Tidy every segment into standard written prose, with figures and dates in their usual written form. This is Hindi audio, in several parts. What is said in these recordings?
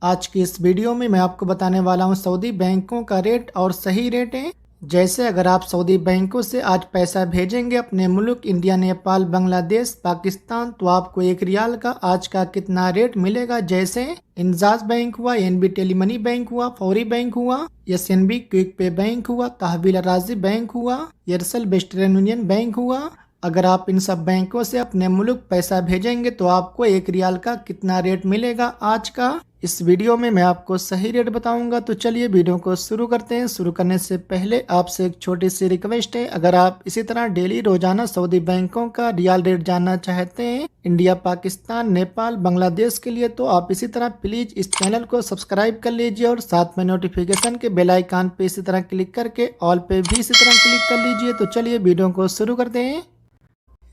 आज की इस वीडियो में मैं आपको बताने वाला हूं सऊदी बैंकों का रेट और सही रेट है। जैसे अगर आप सऊदी बैंकों से आज पैसा भेजेंगे अपने मुल्क इंडिया, नेपाल, बांग्लादेश, पाकिस्तान, तो आपको 1 रियाल का आज का कितना रेट मिलेगा। जैसे इंजाज बैंक हुआ, एनबी टेलीमनी बैंक हुआ, फौरी बैंक हुआ, एसएनबी क्विक पे बैंक हुआ, तहवील राजी बैंक हुआ, एयरसेल वेस्टर्न यूनियन बैंक हुआ। अगर आप इन सब बैंकों से अपने मुल्क पैसा भेजेंगे तो आपको 1 रियाल का कितना रेट मिलेगा आज का। इस वीडियो में मैं आपको सही रेट बताऊंगा। तो चलिए वीडियो को शुरू करते हैं। शुरू करने से पहले आपसे एक छोटी सी रिक्वेस्ट है, अगर आप इसी तरह डेली रोजाना सऊदी बैंकों का रियाल रेट जानना चाहते हैं इंडिया, पाकिस्तान, नेपाल, बांग्लादेश के लिए, तो आप इसी तरह प्लीज इस चैनल को सब्सक्राइब कर लीजिए और साथ में नोटिफिकेशन के बेल आइकन पे इसी तरह क्लिक करके ऑल पे भी इसी तरह क्लिक कर लीजिए। तो चलिए वीडियो को शुरू करते हैं।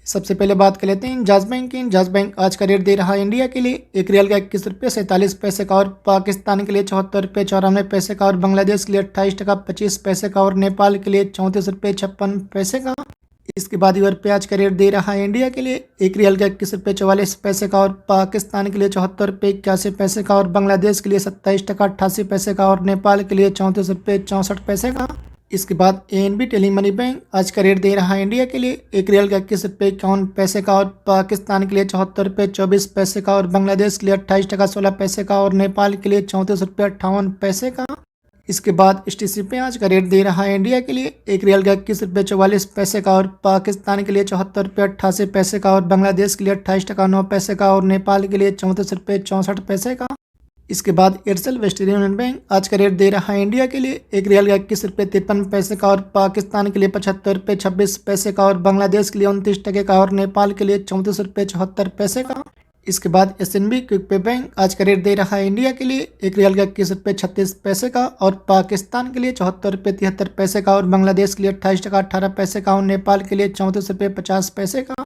सबसे पहले बात कर लेते हैं इंजाज बैंक की। इंजाज बैंक आज का रेट दे रहा है इंडिया के लिए 1 रियाल का 21 रुपये 47 पैसे का, और पाकिस्तान के लिए 74 रुपये 94 पैसे का, और बांग्लादेश के लिए 28 टका 25 पैसे का, और नेपाल के लिए 34 रुपये 56 पैसे का। इसके बाद यूरो पे आज का रेट दे रहा है इंडिया के लिए 1 रियाल का 21 रुपये 44 पैसे का, और पाकिस्तान के लिए 74 रुपये 81 पैसे का, और बांग्लादेश के लिए 27 टका 88 पैसे का, और नेपाल के लिए 34 रुपये 64 पैसे का। इसके बाद एनबी टेलीमनी बैंक आज का रेट दे रहा है इंडिया के लिए 1 रियाल का 21 रुपये 51 पैसे का, और पाकिस्तान के लिए 74 रुपये 24 पैसे का, और बांग्लादेश के लिए 28 टका 16 पैसे का, और नेपाल के लिए 34 रुपये 58 पैसे का। इसके बाद एसटीसी पे आज का रेट दे रहा है इंडिया के लिए 1 रियाल का 21 रुपये 44 पैसे का, और पाकिस्तान के लिए 74 रुपये 88 पैसे का, और बांग्लादेश के लिए 28 टका 9 पैसे का, और नेपाल के लिए 34 रुपये 64 पैसे का। इसके बाद एयरसेल वेस्टर्न यूनियन बैंक आज का रेट दे रहा है इंडिया के लिए 1 रियाल का 21 रुपये 53 पैसे का, और पाकिस्तान के लिए 75 रुपये 26 पैसे का, और बांग्लादेश के लिए 29 टके का, और नेपाल के लिए 34 रुपये 74 पैसे का। इसके बाद एसएनबी क्विक पे बैंक आज का रेट दे रहा है इंडिया के लिए 1 रियाल का 21 रुपये 36 पैसे का, और पाकिस्तान के लिए 74 रुपये 73 पैसे का, और बांग्लादेश के लिए 28 टका 18 पैसे का, और नेपाल के लिए 34 रुपये 50 पैसे का।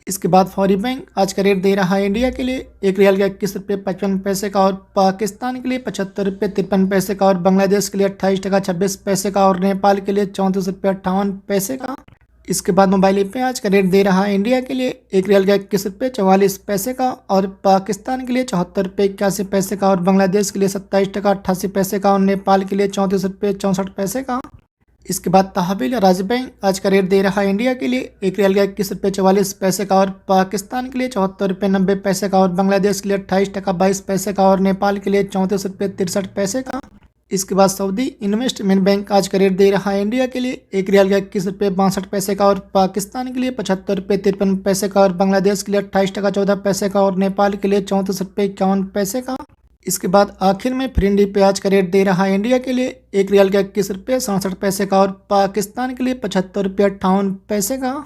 इसके बाद फौरी बैंक आज का रेट दे रहा है इंडिया के लिए 1 रियाल का 21 रुपये 55 पैसे का, और पाकिस्तान के लिए 75 रुपये 53 पैसे का, और बांग्लादेश के लिए 28 टका 26 पैसे का, और नेपाल के लिए 34 रुपये 58 पैसे का। इसके बाद मोबाइल पे आज का रेट दे रहा है इंडिया के लिए 1 रियाल का 21 रुपये 44 पैसे का, और पाकिस्तान के लिए 74 रुपये 81 पैसे का, और बांग्लादेश के लिए 27 टका 88 पैसे का, और नेपाल के लिए 34 रुपये 64 पैसे का। इसके बाद तहवील राजी बैंक आज का रेट दे रहा है इंडिया के लिए 1 रियाल का 21 रुपये 44 पैसे का, और पाकिस्तान के लिए 74 रुपये 90 पैसे का, और बांग्लादेश के लिए 28 टका 22 पैसे का, और नेपाल के लिए 34 रुपये 63 पैसे का। इसके बाद सऊदी इन्वेस्टमेंट बैंक आज का रेट दे रहा है इंडिया के लिए 1 रियाल का 21 रुपये 62 पैसे का, और पाकिस्तान के लिए 75 रुपये 53 पैसे का, और बांग्लादेश के लिए 28 टका 14 पैसे का, और नेपाल के लिए 34 रुपये 51 पैसे का। इसके बाद आखिर में फ्रिंडी पे आज का रेट दे रहा है इंडिया के लिए 1 रियाल का 21 रुपये 67 पैसे का, और पाकिस्तान के लिए 75 रुपये 58 पैसे का।